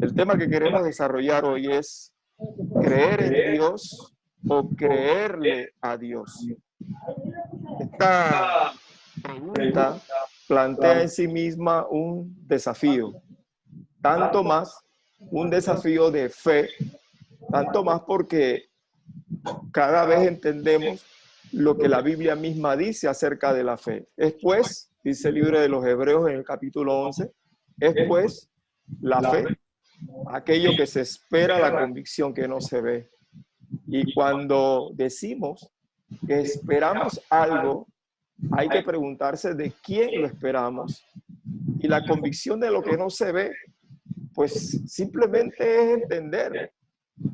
El tema que queremos desarrollar hoy es creer en Dios o creerle a Dios. Esta pregunta plantea en sí misma un desafío, tanto más un desafío de fe, tanto más porque cada vez entendemos lo que la Biblia misma dice acerca de la fe. Es pues, dice el libro de los Hebreos en el capítulo 11, es pues la fe, aquello que se espera, la convicción que no se ve. Y cuando decimos que esperamos algo, hay que preguntarse de quién lo esperamos. Y la convicción de lo que no se ve, pues simplemente es entender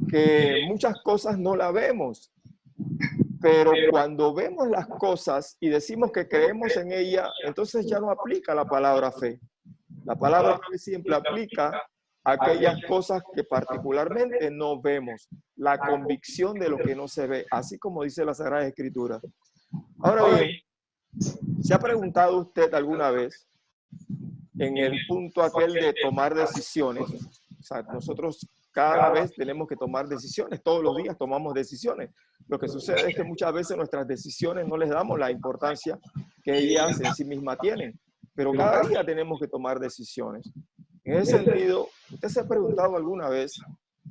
que muchas cosas no las vemos, pero cuando vemos las cosas y decimos que creemos en ella, entonces ya no aplica la palabra fe. La palabra fe siempre aplica a aquellas cosas que particularmente no vemos, la convicción de lo que no se ve, así como dice la Sagrada Escritura. Ahora bien, ¿se ha preguntado usted alguna vez en el punto aquel de tomar decisiones? O sea, nosotros cada vez tenemos que tomar decisiones, todos los días tomamos decisiones. Lo que sucede es que muchas veces nuestras decisiones no les damos la importancia que ellas en sí mismas tienen, pero cada día tenemos que tomar decisiones. En ese sentido, ¿usted se ha preguntado alguna vez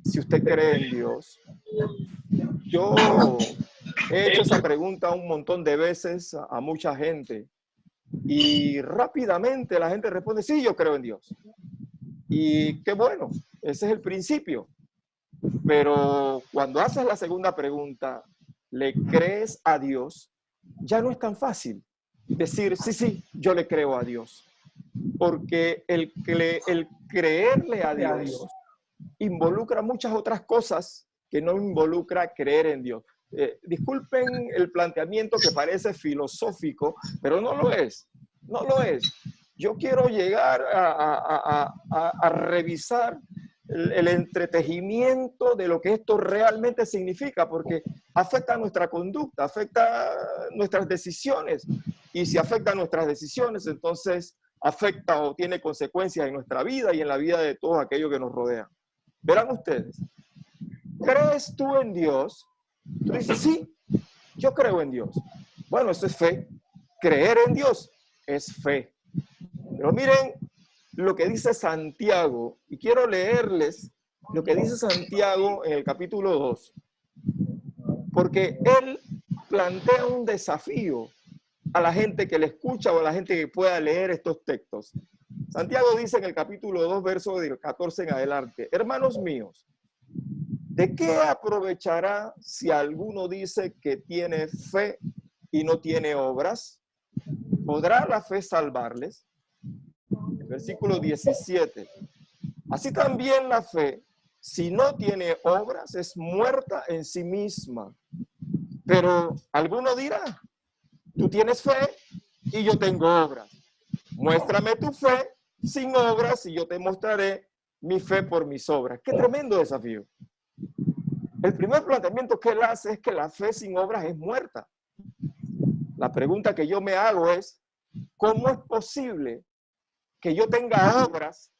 si usted cree en Dios? Yo he hecho esa pregunta un montón de veces a mucha gente y rápidamente la gente responde, sí, yo creo en Dios. Y qué bueno, ese es el principio. Pero cuando haces la segunda pregunta, ¿le crees a Dios? Ya no es tan fácil decir, sí, sí, yo le creo a Dios. Porque el creerle a Dios involucra muchas otras cosas que no involucra creer en Dios. Disculpen el planteamiento que parece filosófico, pero no lo es. No lo es. Yo quiero llegar a revisar el entretejimiento de lo que esto realmente significa, porque afecta nuestra conducta, afecta nuestras decisiones. Y si afecta nuestras decisiones, entonces afecta o tiene consecuencias en nuestra vida y en la vida de todos aquellos que nos rodean. Verán ustedes, ¿crees tú en Dios? Tú dices, sí, yo creo en Dios. Bueno, eso es fe. Creer en Dios es fe. Pero miren lo que dice Santiago, y quiero leerles lo que dice Santiago en el capítulo 2, porque él plantea un desafío a la gente que le escucha o a la gente que pueda leer estos textos. Santiago dice en el capítulo 2, verso del 14 en adelante, hermanos míos, ¿de qué aprovechará si alguno dice que tiene fe y no tiene obras? ¿Podrá la fe salvarles? Versículo 17. Así también la fe, si no tiene obras, es muerta en sí misma. Pero alguno dirá, tú tienes fe y yo tengo obras. Muéstrame tu fe sin obras y yo te mostraré mi fe por mis obras. Qué tremendo desafío. El primer planteamiento que él hace es que la fe sin obras es muerta. La pregunta que yo me hago es, ¿cómo es posible que yo tenga obras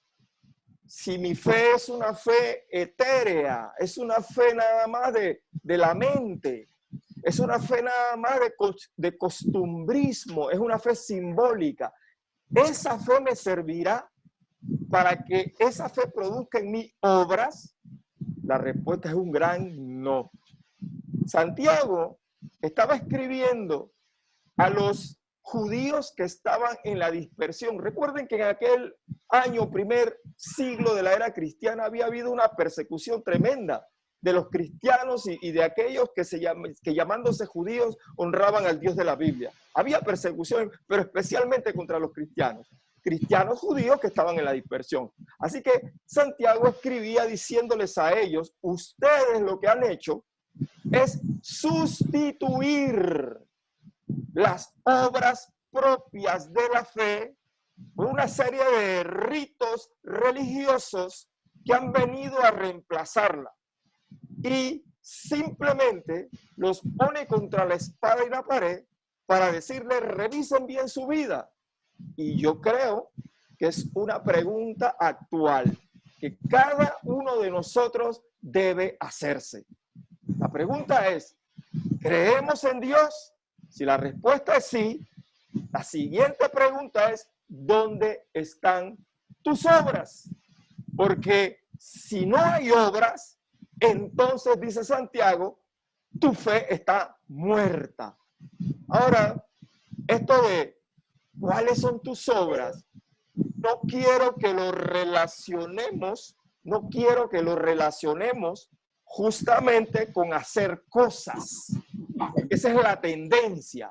si mi fe es una fe etérea, es una fe nada más de la mente, es una fe nada más de costumbrismo, es una fe simbólica? ¿Esa fe me servirá para que esa fe produzca en mí obras? La respuesta es un gran no. Santiago estaba escribiendo a los judíos que estaban en la dispersión. Recuerden que en aquel año, primer siglo de la era cristiana, había habido una persecución tremenda de los cristianos y de aquellos que llamándose judíos honraban al Dios de la Biblia. Había persecución, pero especialmente contra los cristianos judíos que estaban en la dispersión. Así que Santiago escribía diciéndoles a ellos, ustedes lo que han hecho es sustituir las obras propias de la fe por una serie de ritos religiosos que han venido a reemplazarla y simplemente los pone contra la espada y la pared para decirles revisen bien su vida. Y yo creo que es una pregunta actual que cada uno de nosotros debe hacerse. La pregunta es, ¿creemos en Dios? Si la respuesta es sí, la siguiente pregunta es, ¿dónde están tus obras? Porque si no hay obras, entonces, dice Santiago, tu fe está muerta. Ahora, esto de cuáles son tus obras, no quiero que lo relacionemos justamente con hacer cosas. Esa es la tendencia.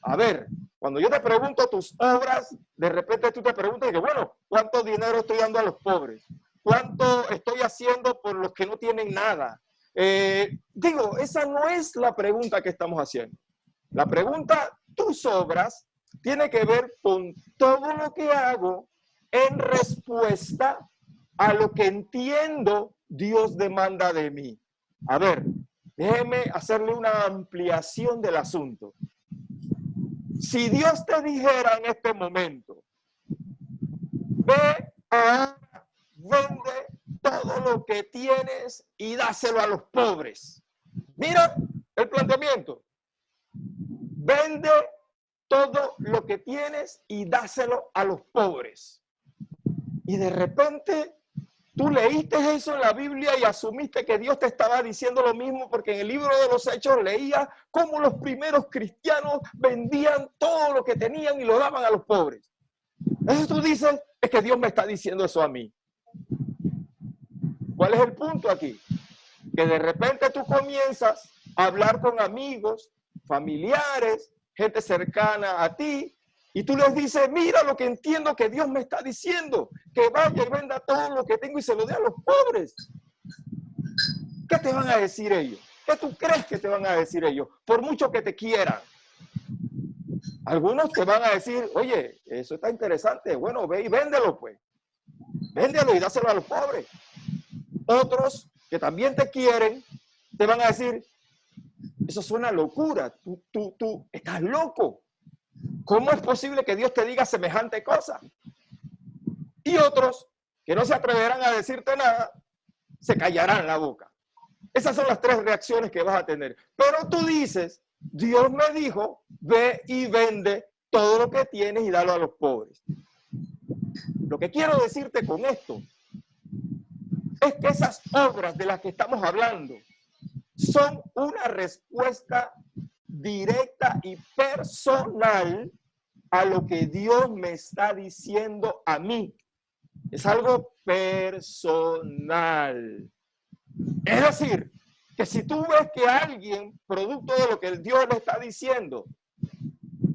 A ver, cuando yo te pregunto tus obras, de repente tú te preguntas, que, bueno, ¿cuánto dinero estoy dando a los pobres? ¿Cuánto estoy haciendo por los que no tienen nada? Digo, esa no es la pregunta que estamos haciendo. La pregunta, tus obras, tiene que ver con todo lo que hago en respuesta a lo que entiendo Dios demanda de mí. A ver, déjeme hacerle una ampliación del asunto. Si Dios te dijera en este momento, ve ahora, vende todo lo que tienes y dáselo a los pobres. Mira el planteamiento. Vende todo lo que tienes y dáselo a los pobres. Y de repente tú leíste eso en la Biblia y asumiste que Dios te estaba diciendo lo mismo, porque en el libro de los Hechos leía cómo los primeros cristianos vendían todo lo que tenían y lo daban a los pobres. Entonces tú dices, es que Dios me está diciendo eso a mí. ¿Cuál es el punto aquí? Que de repente tú comienzas a hablar con amigos, familiares, gente cercana a ti, y tú les dices, mira lo que entiendo que Dios me está diciendo, que vaya y venda todo lo que tengo y se lo dé a los pobres. ¿Qué te van a decir ellos? ¿Qué tú crees que te van a decir ellos? Por mucho que te quieran. Algunos te van a decir, oye, eso está interesante, bueno, ve y véndelo pues. Véndelo y dáselo a los pobres. Otros que también te quieren, te van a decir, eso suena locura, tú estás loco. ¿Cómo es posible que Dios te diga semejante cosa? Y otros que no se atreverán a decirte nada, se callarán la boca. Esas son las tres reacciones que vas a tener. Pero tú dices, Dios me dijo, ve y vende todo lo que tienes y dalo a los pobres. Lo que quiero decirte con esto es que esas obras de las que estamos hablando son una respuesta directa y personal a lo que Dios me está diciendo a mí. Es algo personal. Es decir, que si tú ves que alguien, producto de lo que Dios le está diciendo,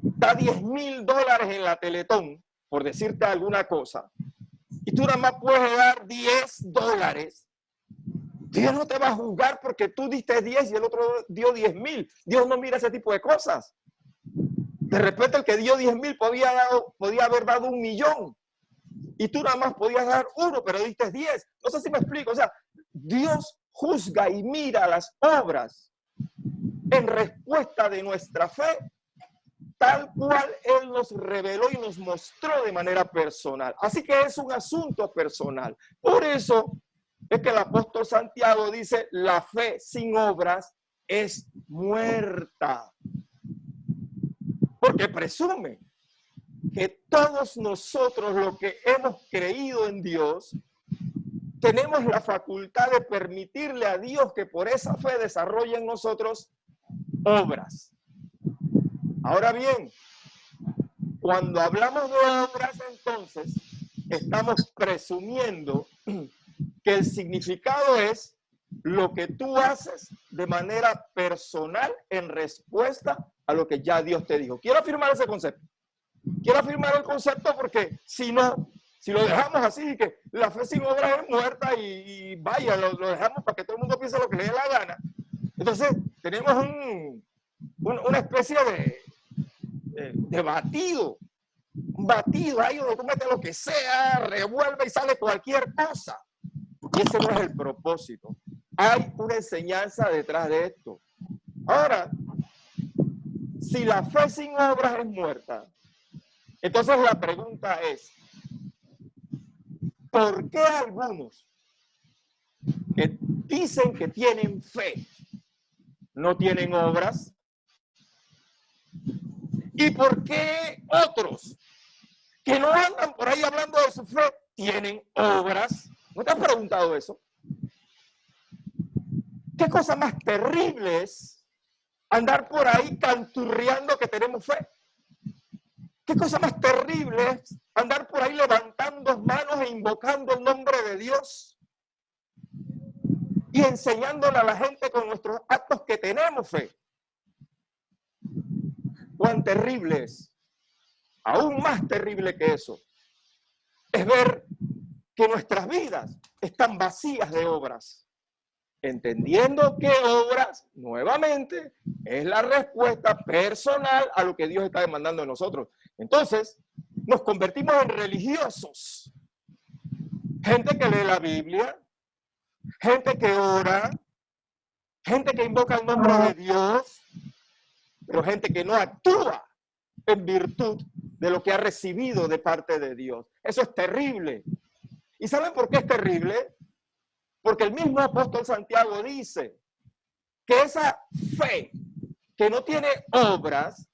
da $10,000 en la Teletón, por decirte alguna cosa, y tú nada más puedes dar $10, Dios no te va a juzgar porque tú diste 10 y el otro dio 10,000. Dios no mira ese tipo de cosas. De repente el que dio 10,000 podía haber dado 1,000,000 y tú nada más podías dar 1, pero diste 10. No sé si me explico. O sea, Dios juzga y mira las obras en respuesta de nuestra fe, tal cual Él nos reveló y nos mostró de manera personal. Así que es un asunto personal. Por eso es que el apóstol Santiago dice, la fe sin obras es muerta. Porque presume que todos nosotros, los que hemos creído en Dios, tenemos la facultad de permitirle a Dios que por esa fe desarrolle en nosotros obras. Ahora bien, cuando hablamos de obras, entonces, estamos presumiendo que el significado es lo que tú haces de manera personal en respuesta a lo que ya Dios te dijo. Quiero afirmar ese concepto. Quiero afirmar el concepto porque si no, si lo dejamos así, que la fe sin obras es muerta y vaya, lo dejamos para que todo el mundo piense lo que le dé la gana. Entonces, tenemos una especie de batido. Un batido ahí donde tú metes lo que sea, revuelve y sale cualquier cosa. Y ese no es el propósito. Hay una enseñanza detrás de esto. Ahora, si la fe sin obras es muerta, entonces la pregunta es, ¿por qué algunos que dicen que tienen fe, no tienen obras? ¿Y por qué otros que no andan por ahí hablando de su fe tienen obras? ¿No te has preguntado eso? ¿Qué cosa más terrible es andar por ahí canturreando que tenemos fe? ¿Qué cosa más terrible es andar por ahí levantando manos e invocando el nombre de Dios y enseñándole a la gente con nuestros actos que tenemos fe? ¿Cuán terrible es? Aún más terrible que eso es ver que nuestras vidas están vacías de obras, entendiendo que obras, nuevamente, es la respuesta personal a lo que Dios está demandando de nosotros. Entonces, nos convertimos en religiosos, gente que lee la Biblia, gente que ora, gente que invoca el nombre de Dios, pero gente que no actúa en virtud de lo que ha recibido de parte de Dios. Eso es terrible. ¿Y saben por qué es terrible? Porque el mismo apóstol Santiago dice que esa fe que no tiene obras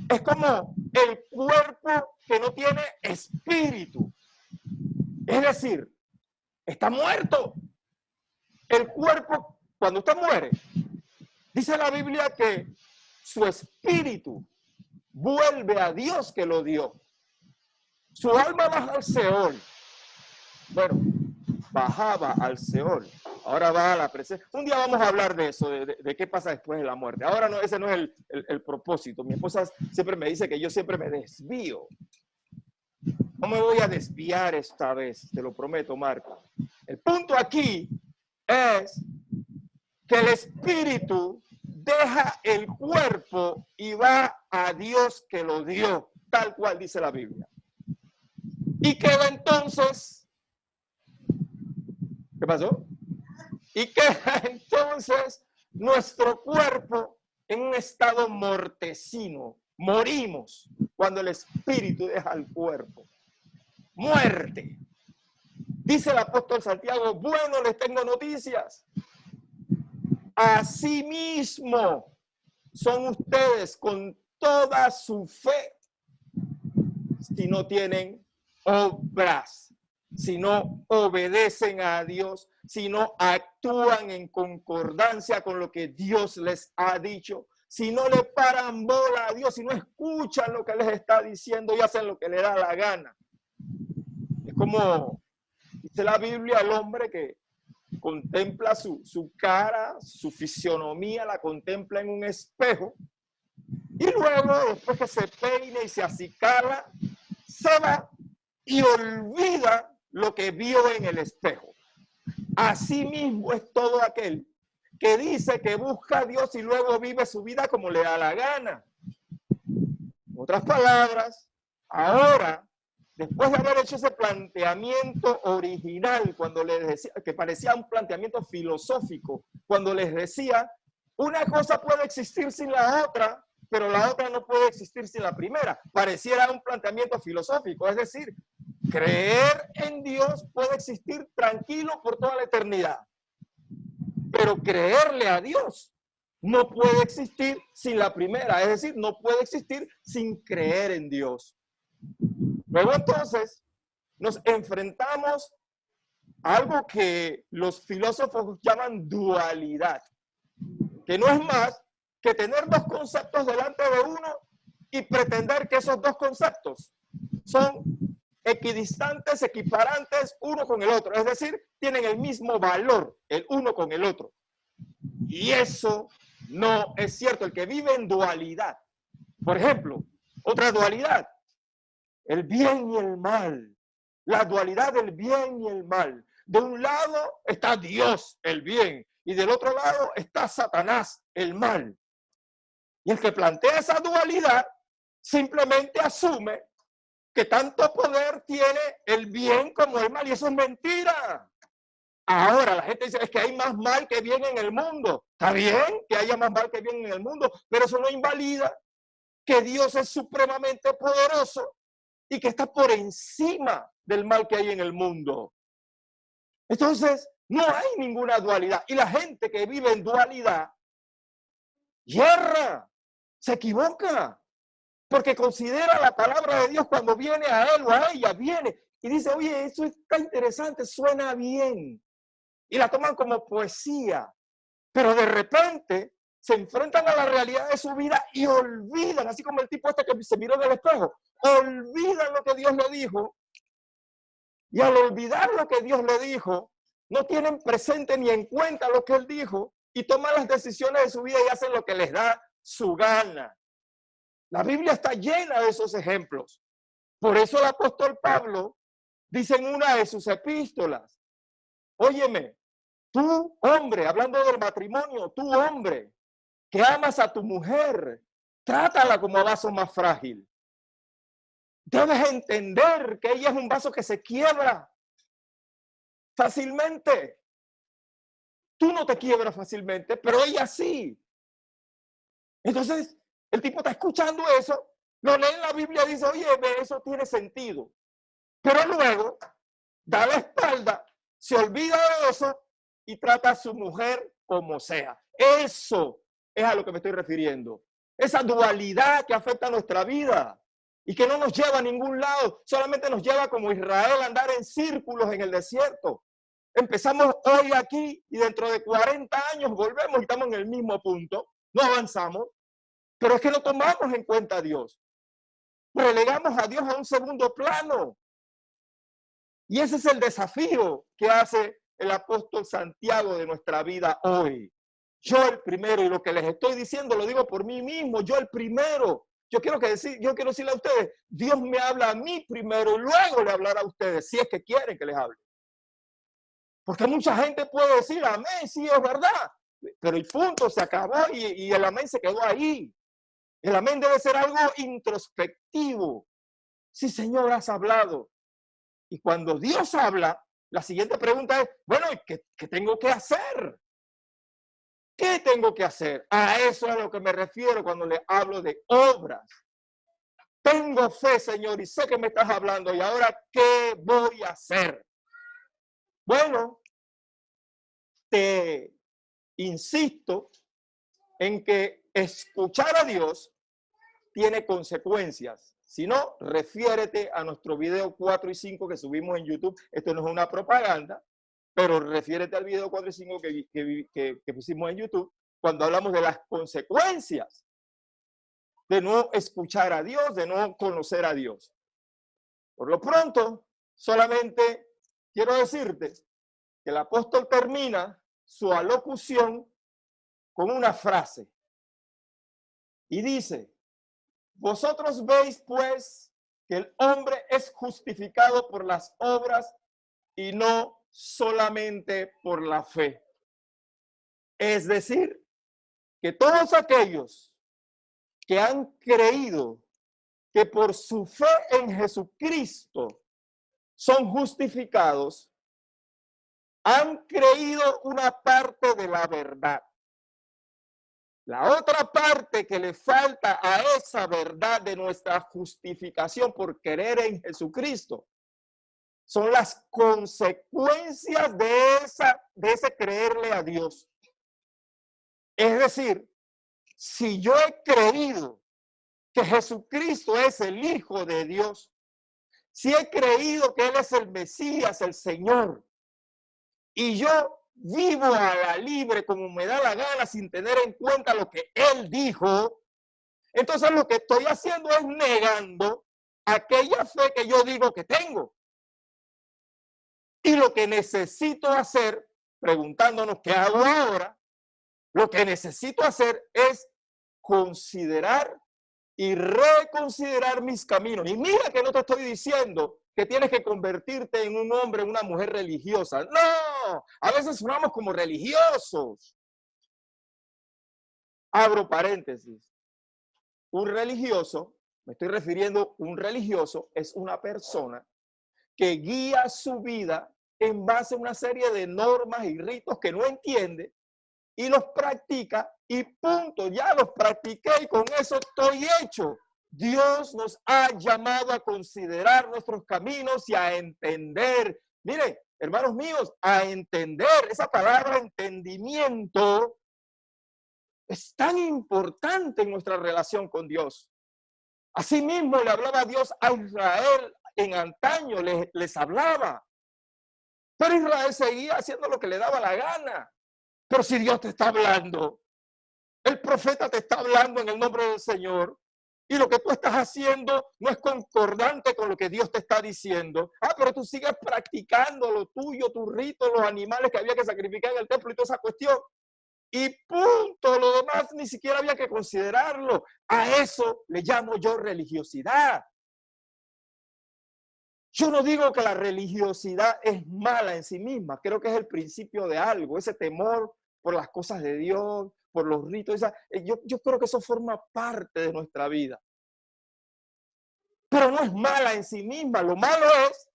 es como el cuerpo que no tiene espíritu. Es decir, está muerto. El cuerpo, cuando usted muere, dice la Biblia que su espíritu vuelve a Dios que lo dio. Su alma baja al Seol. Bueno, bajaba al Seol. Ahora va a la presencia. Un día vamos a hablar de eso, de qué pasa después de la muerte. Ahora no, ese no es el propósito. Mi esposa siempre me dice que yo siempre me desvío. No me voy a desviar esta vez, te lo prometo, Marco. El punto aquí es que el espíritu deja el cuerpo y va a Dios que lo dio, tal cual dice la Biblia. Y queda entonces, ¿qué pasó? Y queda entonces nuestro cuerpo en un estado mortecino. Morimos cuando el espíritu deja el cuerpo. Muerte. Dice el apóstol Santiago, bueno, les tengo noticias. Asimismo son ustedes con toda su fe, si no tienen obras, si no obedecen a Dios, si no actúan en concordancia con lo que Dios les ha dicho, si no le paran bola a Dios, si no escuchan lo que les está diciendo y hacen lo que le da la gana. Es como dice la Biblia, el hombre que contempla su cara, su fisionomía, la contempla en un espejo y luego, después que se peine y se acicala, se va y olvida lo que vio en el espejo. Así mismo es todo aquel que dice que busca a Dios y luego vive su vida como le da la gana. En otras palabras, ahora, después de haber hecho ese planteamiento original, cuando les decía, que parecía un planteamiento filosófico, cuando les decía, una cosa puede existir sin la otra, pero la otra no puede existir sin la primera. Pareciera un planteamiento filosófico, es decir, creer en Dios puede existir tranquilo por toda la eternidad, pero creerle a Dios no puede existir sin la primera, es decir, no puede existir sin creer en Dios. Luego entonces nos enfrentamos a algo que los filósofos llaman dualidad, que no es más que tener dos conceptos delante de uno y pretender que esos dos conceptos son equidistantes, equiparantes uno con el otro, es decir, tienen el mismo valor el uno con el otro. Y eso no es cierto. El que vive en dualidad, por ejemplo, otra dualidad, el bien y el mal, la dualidad del bien y el mal. De un lado está Dios, el bien, y del otro lado está Satanás, el mal. Y el que plantea esa dualidad simplemente asume que tanto poder tiene el bien como el mal, y eso es mentira. Ahora la gente dice, es que hay más mal que bien en el mundo. Está bien que haya más mal que bien en el mundo, pero eso no invalida que Dios es supremamente poderoso y que está por encima del mal que hay en el mundo. Entonces, No hay ninguna dualidad. Y la gente que vive en dualidad, yerra, se equivoca, porque considera la palabra de Dios cuando viene a él o a ella, viene y dice, oye, eso está interesante, suena bien. Y la toman como poesía, pero de repente se enfrentan a la realidad de su vida y olvidan, así como el tipo este que se miró en el espejo, olvidan lo que Dios le dijo, y al olvidar lo que Dios le dijo, no tienen presente ni en cuenta lo que él dijo, y toman las decisiones de su vida y hacen lo que les da su gana. La Biblia está llena de esos ejemplos. Por eso el apóstol Pablo dice en una de sus epístolas, óyeme, tú hombre, hablando del matrimonio, tú hombre, que amas a tu mujer, trátala como vaso más frágil. Debes entender que ella es un vaso que se quiebra fácilmente. Tú no te quiebras fácilmente, pero ella sí. Entonces, el tipo está escuchando eso, lo lee en la Biblia y dice, oye, eso tiene sentido. Pero luego, da la espalda, se olvida de eso y trata a su mujer como sea. Eso es a lo que me estoy refiriendo. Esa dualidad que afecta a nuestra vida y que no nos lleva a ningún lado, solamente nos lleva como Israel a andar en círculos en el desierto. Empezamos hoy aquí y dentro de 40 años volvemos y estamos en el mismo punto, no avanzamos, pero es que no tomamos en cuenta a Dios. Relegamos a Dios a un segundo plano. Y ese es el desafío que hace el apóstol Santiago de nuestra vida hoy. Yo el primero, y lo que les estoy diciendo lo digo por mí mismo, yo el primero. Yo quiero decirle a ustedes, Dios me habla a mí primero y luego le hablará a ustedes, si es que quieren que les hable. Porque mucha gente puede decir, amén, sí, es verdad, pero el punto se acabó y el amén se quedó ahí. El amén debe ser algo introspectivo. Sí, Señor, has hablado. Y cuando Dios habla, la siguiente pregunta es, bueno, ¿qué tengo que hacer? ¿Qué tengo que hacer? A eso es a lo que me refiero cuando le hablo de obras. Tengo fe, Señor, y sé que me estás hablando. ¿Y ahora qué voy a hacer? Bueno, te insisto en que escuchar a Dios tiene consecuencias. Si no, refiérete a nuestro video 4 y 5 que subimos en YouTube. Esto no es una propaganda, pero refiérete al video 4 y 5 que pusimos en YouTube cuando hablamos de las consecuencias de no escuchar a Dios, de no conocer a Dios. Por lo pronto, solamente quiero decirte que el apóstol termina su alocución con una frase y dice, vosotros veis pues que el hombre es justificado por las obras y no solamente por la fe. Es decir, que todos aquellos que han creído que por su fe en Jesucristo son justificados, han creído una parte de la verdad. La otra parte que le falta a esa verdad de nuestra justificación por creer en Jesucristo son las consecuencias de ese creerle a Dios. Es decir, si yo he creído que Jesucristo es el Hijo de Dios, si he creído que Él es el Mesías, el Señor, y yo vivo a la libre como me da la gana sin tener en cuenta lo que Él dijo, entonces lo que estoy haciendo es negando aquella fe que yo digo que tengo. Y lo que necesito hacer, preguntándonos qué hago ahora, lo que necesito hacer es considerar y reconsiderar mis caminos. Y mira que no te estoy diciendo que tienes que convertirte en un hombre, una mujer religiosa. No, a veces sonamos como religiosos. Abro paréntesis. Un religioso, me estoy refiriendo, un religioso es una persona que guía su vida en base a una serie de normas y ritos que no entiende y los practica y punto, ya los practiqué y con eso estoy hecho. Dios nos ha llamado a considerar nuestros caminos y a entender. Mire, hermanos míos, a entender. Esa palabra entendimiento es tan importante en nuestra relación con Dios. Asimismo le hablaba Dios a Israel en antaño, les hablaba. Pero Israel seguía haciendo lo que le daba la gana. Pero si Dios te está hablando, el profeta te está hablando en el nombre del Señor, y lo que tú estás haciendo no es concordante con lo que Dios te está diciendo. Pero tú sigues practicando lo tuyo, tu rito, los animales que había que sacrificar en el templo y toda esa cuestión. Y punto, lo demás ni siquiera había que considerarlo. A eso le llamo yo religiosidad. Yo no digo que la religiosidad es mala en sí misma, creo que es el principio de algo, ese temor por las cosas de Dios, por los ritos. Yo creo que eso forma parte de nuestra vida. Pero no es mala en sí misma, lo malo es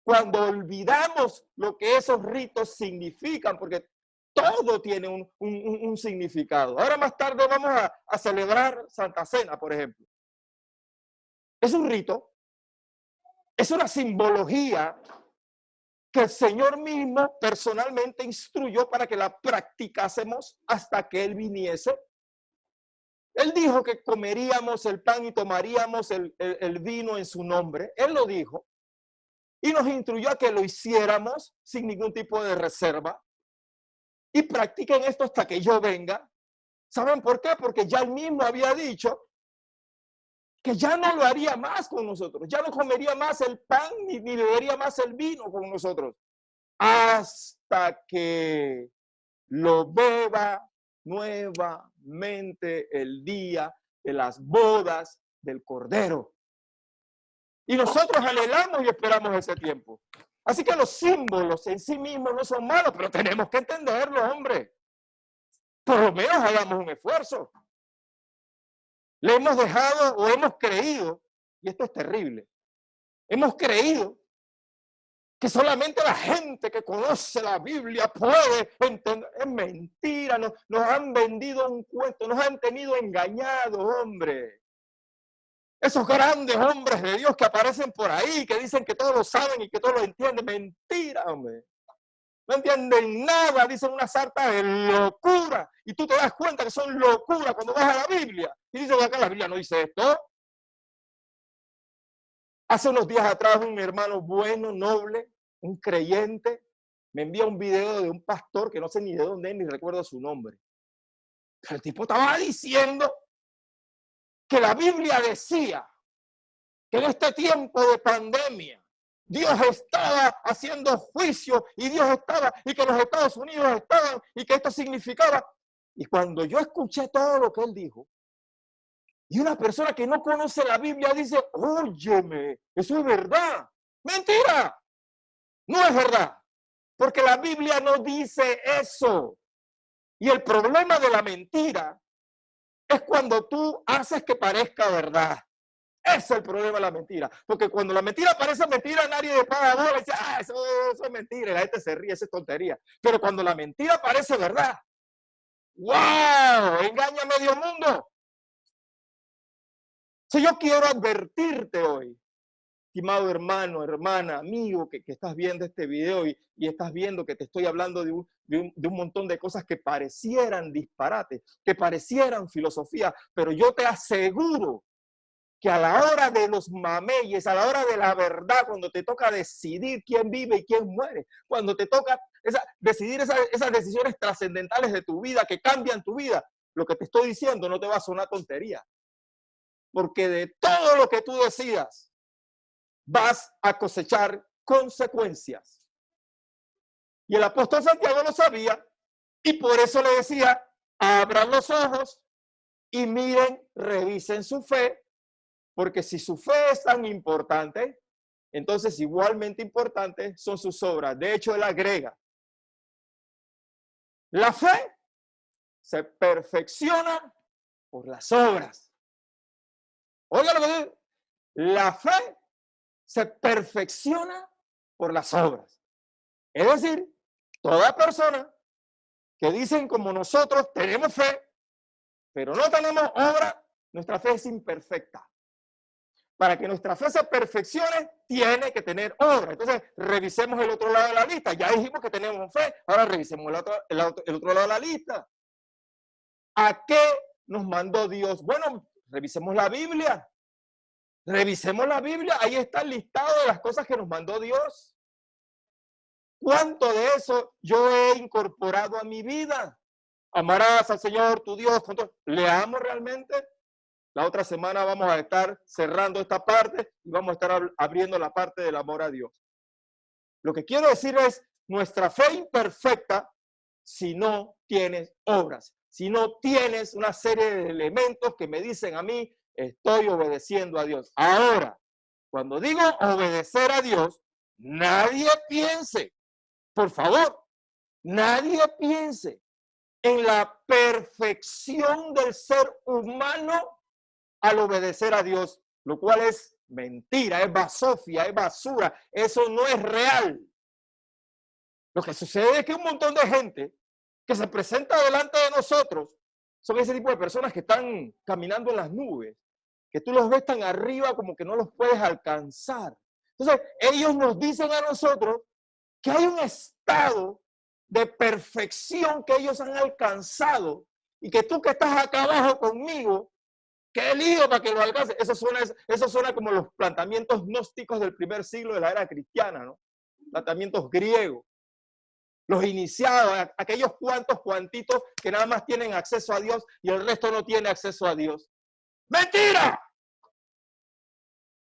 cuando olvidamos lo que esos ritos significan, porque todo tiene un significado. Ahora más tarde vamos a celebrar Santa Cena, por ejemplo. Es un rito. Es una simbología que el Señor mismo personalmente instruyó para que la practicásemos hasta que Él viniese. Él dijo que comeríamos el pan y tomaríamos el vino en su nombre. Él lo dijo. Y nos instruyó a que lo hiciéramos sin ningún tipo de reserva. Y practiquen esto hasta que yo venga. ¿Saben por qué? Porque ya Él mismo había dicho que ya no lo haría más con nosotros, ya no comería más el pan ni bebería más el vino con nosotros, hasta que lo beba nuevamente el día de las bodas del Cordero. Y nosotros anhelamos y esperamos ese tiempo. Así que los símbolos en sí mismos no son malos, pero tenemos que entenderlo, hombre. Por lo menos hagamos un esfuerzo. Le hemos dejado o hemos creído, y esto es terrible, hemos creído que solamente la gente que conoce la Biblia puede entender. Es mentira, nos han vendido un cuento, nos han tenido engañados, hombre. Esos grandes hombres de Dios que aparecen por ahí, que dicen que todos lo saben y que todos lo entienden, mentira, hombre. No entienden nada, dicen una sarta de locura. Y tú te das cuenta que son locuras cuando vas a la Biblia. Y dices que acá la Biblia no dice esto. Hace unos días atrás un hermano bueno, noble, un creyente, me envía un video de un pastor que no sé ni de dónde es, ni recuerdo su nombre. Pero el tipo estaba diciendo que la Biblia decía que en este tiempo de pandemia Dios estaba haciendo juicio y Dios estaba, y que los Estados Unidos estaban, y que esto significaba. Y cuando yo escuché todo lo que él dijo, y una persona que no conoce la Biblia dice, óyeme, eso es verdad. Mentira, no es verdad, porque la Biblia no dice eso. Y el problema de la mentira es cuando tú haces que parezca verdad. Ese es el problema de la mentira. Porque cuando la mentira parece mentira, nadie le paga bola y dice, eso es mentira. Y la gente se ríe, eso es tontería. Pero cuando la mentira parece verdad, ¡wow! Engaña a medio mundo. Si yo quiero advertirte hoy, estimado hermano, hermana, amigo, que estás viendo este video y estás viendo que te estoy hablando de un montón de cosas que parecieran disparates, que parecieran filosofía, pero yo te aseguro que a la hora de los mameyes, a la hora de la verdad, cuando te toca decidir quién vive y quién muere, cuando te toca decidir esas decisiones trascendentales de tu vida que cambian tu vida, lo que te estoy diciendo no te va a sonar tontería. Porque de todo lo que tú decidas, vas a cosechar consecuencias. Y el apóstol Santiago lo sabía, y por eso le decía, abran los ojos y miren, revisen su fe, porque si su fe es tan importante, entonces igualmente importantes son sus obras. De hecho, él agrega, la fe se perfecciona por las obras. Oiga lo que digo, la fe se perfecciona por las obras. Es decir, toda persona que dicen como nosotros tenemos fe, pero no tenemos obra, nuestra fe es imperfecta. para que nuestra fe se perfeccione, tiene que tener obra. Entonces, revisemos el otro lado de la lista. Ya dijimos que tenemos fe, ahora revisemos el otro lado de la lista. ¿A qué nos mandó Dios? Bueno, revisemos la Biblia. Revisemos la Biblia, ahí está el listado de las cosas que nos mandó Dios. ¿Cuánto de eso yo he incorporado a mi vida? Amarás al Señor tu Dios. ¿Cuánto? ¿Le amo realmente? La otra semana vamos a estar cerrando esta parte y vamos a estar abriendo la parte del amor a Dios. Lo que quiero decir es, nuestra fe imperfecta si no tienes obras, si no tienes una serie de elementos que me dicen a mí, estoy obedeciendo a Dios. Ahora, cuando digo obedecer a Dios, nadie piense, por favor, nadie piense en la perfección del ser humano al obedecer a Dios, lo cual es mentira, es basofia, es basura, eso no es real. Lo que sucede es que un montón de gente que se presenta delante de nosotros son ese tipo de personas que están caminando en las nubes, que tú los ves tan arriba como que no los puedes alcanzar. Entonces, ellos nos dicen a nosotros que hay un estado de perfección que ellos han alcanzado y que tú que estás acá abajo conmigo, ¡qué lío para que lo alcance! Eso suena como los planteamientos gnósticos del primer siglo de la era cristiana, ¿no? Planteamientos griegos. Los iniciados, aquellos cuantitos que nada más tienen acceso a Dios y el resto no tiene acceso a Dios. ¡Mentira!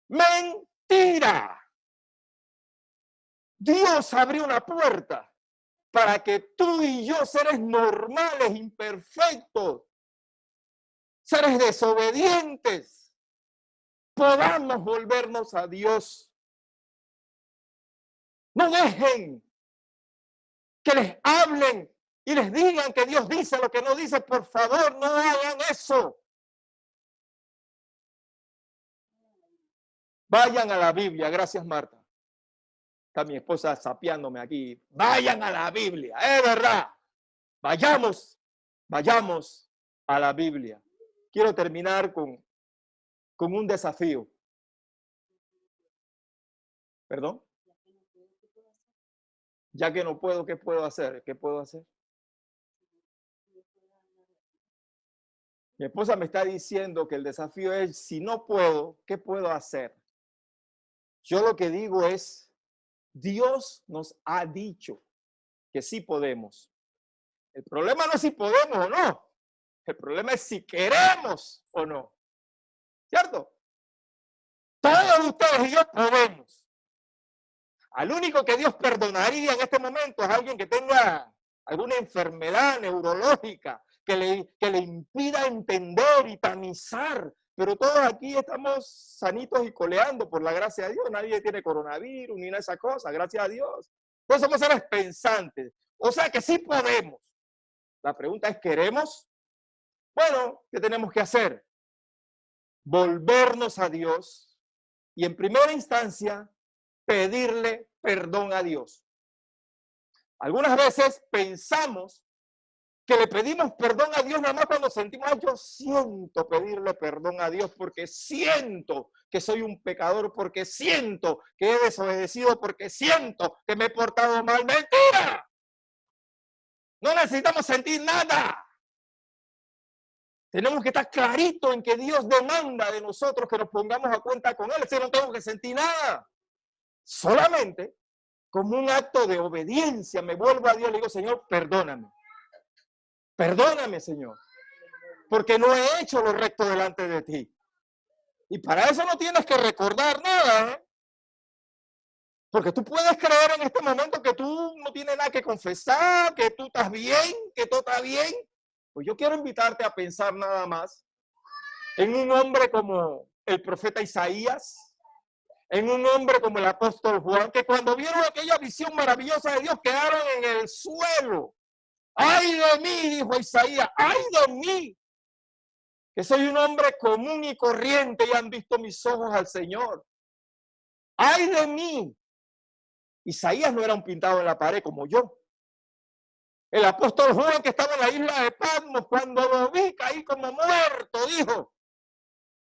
¡Mentira! Dios abrió una puerta para que tú y yo, seres normales, imperfectos, seres desobedientes, podamos volvernos a Dios. No dejen que les hablen y les digan que Dios dice lo que no dice. Por favor, no hagan eso. Vayan a la Biblia. Gracias, Marta. Está mi esposa sapeándome aquí. Vayan a la Biblia. Es verdad. Vayamos a la Biblia. Quiero terminar con un desafío. ¿Perdón? Ya que no puedo, ¿qué puedo hacer? ¿Qué puedo hacer? Mi esposa me está diciendo que el desafío es, si no puedo, ¿qué puedo hacer? Yo lo que digo es, Dios nos ha dicho que sí podemos. El problema no es si podemos o no. El problema es si queremos o no. ¿Cierto? Todos ustedes y yo podemos. Al único que Dios perdonaría en este momento es alguien que tenga alguna enfermedad neurológica que le impida entender y tamizar. Pero todos aquí estamos sanitos y coleando por la gracia de Dios. Nadie tiene coronavirus ni nada de esa cosa, gracias a Dios. Entonces somos seres pensantes. O sea que sí podemos. La pregunta es, ¿queremos? Bueno, ¿qué tenemos que hacer? Volvernos a Dios y en primera instancia pedirle perdón a Dios. Algunas veces pensamos que le pedimos perdón a Dios nada más cuando sentimos, yo siento pedirle perdón a Dios porque siento que soy un pecador, porque siento que he desobedecido, porque siento que me he portado mal. ¡Mentira! No necesitamos sentir nada. Tenemos que estar clarito en que Dios demanda de nosotros que nos pongamos a cuenta con Él. Si no tengo que sentir nada. Solamente como un acto de obediencia me vuelvo a Dios y le digo, Señor, perdóname. Perdóname, Señor, porque no he hecho lo recto delante de ti. Y para eso no tienes que recordar nada, ¿eh? Porque tú puedes creer en este momento que tú no tienes nada que confesar, que tú estás bien, que todo está bien. Pues yo quiero invitarte a pensar nada más en un hombre como el profeta Isaías, en un hombre como el apóstol Juan, que cuando vieron aquella visión maravillosa de Dios quedaron en el suelo. ¡Ay de mí!, dijo Isaías, ¡ay de mí! Que soy un hombre común y corriente y han visto mis ojos al Señor. ¡Ay de mí! Isaías no era un pintado en la pared como yo. El apóstol Juan, que estaba en la isla de Patmos, cuando lo vi caí como muerto, dijo.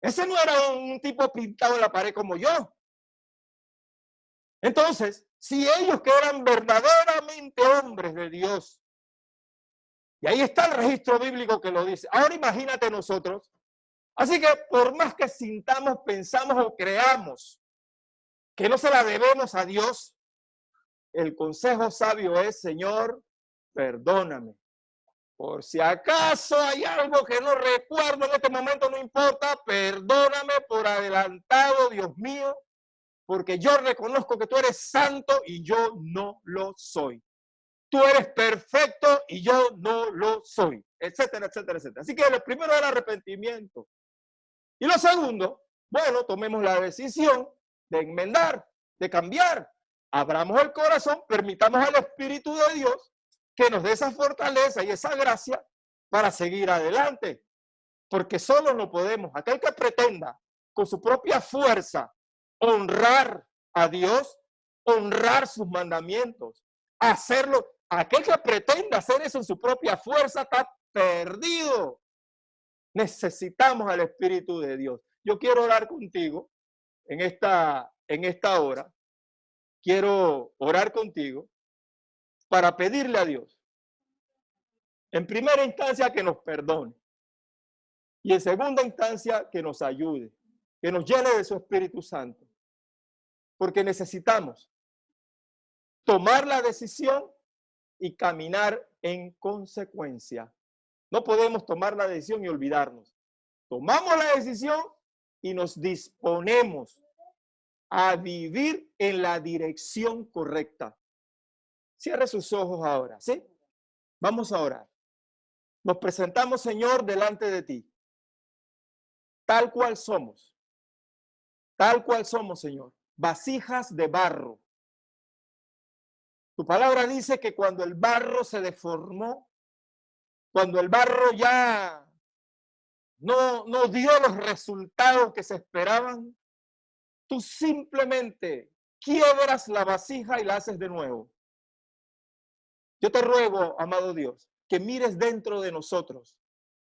Ese no era un tipo pintado en la pared como yo. Entonces, si ellos que eran verdaderamente hombres de Dios, y ahí está el registro bíblico que lo dice, ahora imagínate nosotros. Así que por más que sintamos, pensamos o creamos que no se la debemos a Dios, el consejo sabio es, Señor, perdóname. Por si acaso hay algo que no recuerdo en este momento, no importa, perdóname por adelantado, Dios mío, porque yo reconozco que tú eres santo y yo no lo soy. Tú eres perfecto y yo no lo soy, etcétera, etcétera, etcétera. Así que lo primero era arrepentimiento. Y lo segundo, bueno, tomemos la decisión de enmendar, de cambiar. Abramos el corazón, permitamos al Espíritu de Dios que nos dé esa fortaleza y esa gracia para seguir adelante. Porque solo no podemos. Aquel que pretenda con su propia fuerza honrar a Dios, honrar sus mandamientos, hacerlo, aquel que pretenda hacer eso en su propia fuerza está perdido. Necesitamos al Espíritu de Dios. Yo quiero orar contigo en esta hora. Quiero orar contigo para pedirle a Dios, en primera instancia, que nos perdone. Y en segunda instancia, que nos ayude, que nos llene de su Espíritu Santo. Porque necesitamos tomar la decisión y caminar en consecuencia. No podemos tomar la decisión y olvidarnos. Tomamos la decisión y nos disponemos a vivir en la dirección correcta. Cierre sus ojos ahora, ¿sí? Vamos a orar. Nos presentamos, Señor, delante de ti. Tal cual somos, Señor, vasijas de barro. Tu palabra dice que cuando el barro se deformó, cuando el barro ya no dio los resultados que se esperaban, tú simplemente quiebras la vasija y la haces de nuevo. Yo te ruego, amado Dios, que mires dentro de nosotros,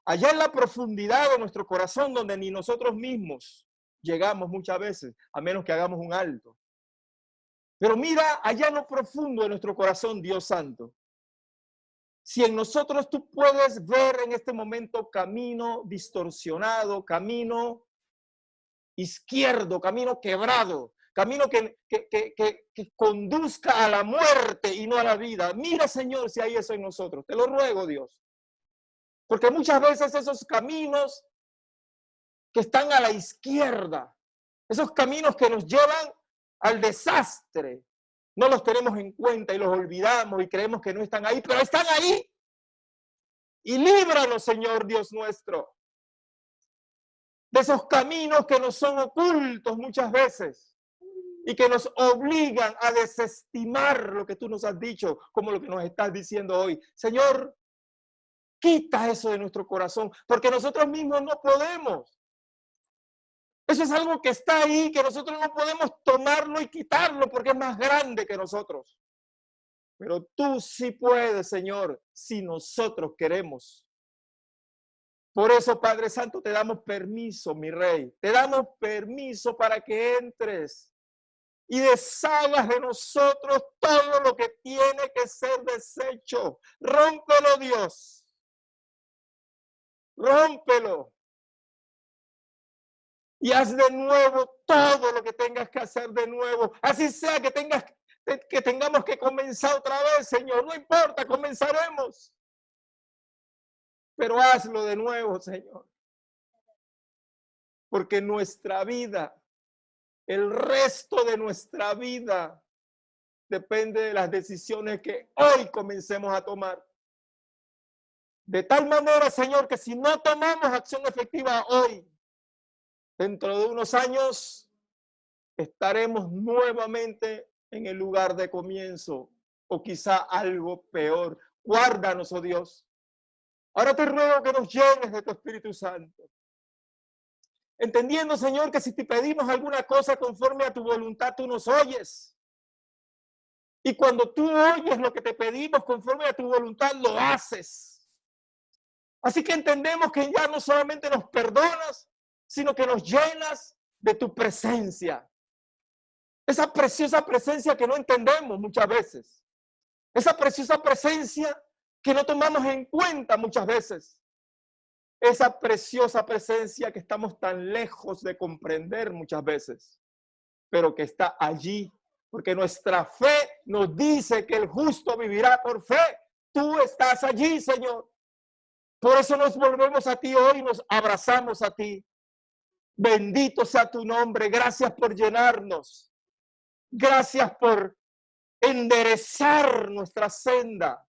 allá en la profundidad de nuestro corazón, donde ni nosotros mismos llegamos muchas veces, a menos que hagamos un alto. Pero mira allá en lo profundo de nuestro corazón, Dios Santo. Si en nosotros tú puedes ver en este momento camino distorsionado, camino izquierdo, camino quebrado, camino que conduzca a la muerte y no a la vida. Mira, Señor, si hay eso en nosotros. Te lo ruego, Dios. Porque muchas veces esos caminos que están a la izquierda, esos caminos que nos llevan al desastre, no los tenemos en cuenta y los olvidamos y creemos que no están ahí, pero están ahí. Y líbranos, Señor Dios nuestro, de esos caminos que nos son ocultos muchas veces y que nos obligan a desestimar lo que tú nos has dicho, como lo que nos estás diciendo hoy. Señor, quita eso de nuestro corazón, porque nosotros mismos no podemos. Eso es algo que está ahí, que nosotros no podemos tomarlo y quitarlo porque es más grande que nosotros. Pero tú sí puedes, Señor, si nosotros queremos. Por eso, Padre Santo, te damos permiso, mi Rey. Te damos permiso para que entres y deshagas de nosotros todo lo que tiene que ser deshecho. Rómpelo, Dios. Rómpelo. Y haz de nuevo todo lo que tengas que hacer de nuevo. Así sea que tengamos que comenzar otra vez, Señor. No importa, comenzaremos. Pero hazlo de nuevo, Señor. Porque nuestra vida, el resto de nuestra vida, depende de las decisiones que hoy comencemos a tomar. De tal manera, Señor, que si no tomamos acción efectiva hoy, dentro de unos años estaremos nuevamente en el lugar de comienzo o quizá algo peor. Guárdanos, oh Dios. Ahora te ruego que nos llenes de tu Espíritu Santo. Entendiendo, Señor, que si te pedimos alguna cosa conforme a tu voluntad, tú nos oyes. Y cuando tú oyes lo que te pedimos conforme a tu voluntad, lo haces. Así que entendemos que ya no solamente nos perdonas, sino que nos llenas de tu presencia. Esa preciosa presencia que no entendemos muchas veces. Esa preciosa presencia que no tomamos en cuenta muchas veces. Esa preciosa presencia que estamos tan lejos de comprender muchas veces, pero que está allí, porque nuestra fe nos dice que el justo vivirá por fe. Tú estás allí, Señor. Por eso nos volvemos a ti hoy, nos abrazamos a ti. Bendito sea tu nombre. Gracias por llenarnos. Gracias por enderezar nuestra senda.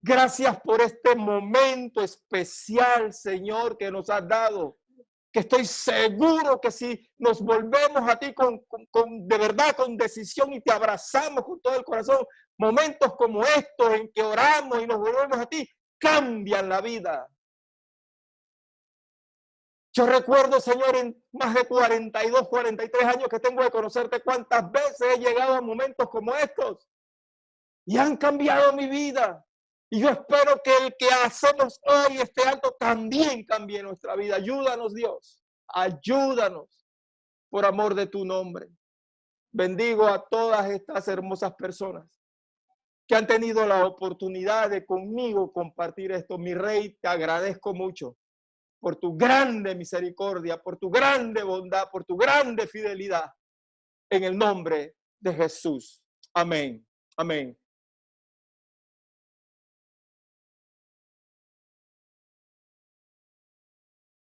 Gracias por este momento especial, Señor, que nos has dado. Que estoy seguro que si nos volvemos a ti de verdad, con decisión, y te abrazamos con todo el corazón, momentos como estos en que oramos y nos volvemos a ti, cambian la vida. Yo recuerdo, Señor, en más de 42, 43 años que tengo de conocerte, cuántas veces he llegado a momentos como estos y han cambiado mi vida. Y yo espero que el que hacemos hoy, este acto, también cambie nuestra vida. Ayúdanos, Dios. Ayúdanos por amor de tu nombre. Bendigo a todas estas hermosas personas que han tenido la oportunidad de conmigo compartir esto. Mi Rey, te agradezco mucho por tu grande misericordia, por tu grande bondad, por tu grande fidelidad. En el nombre de Jesús. Amén. Amén.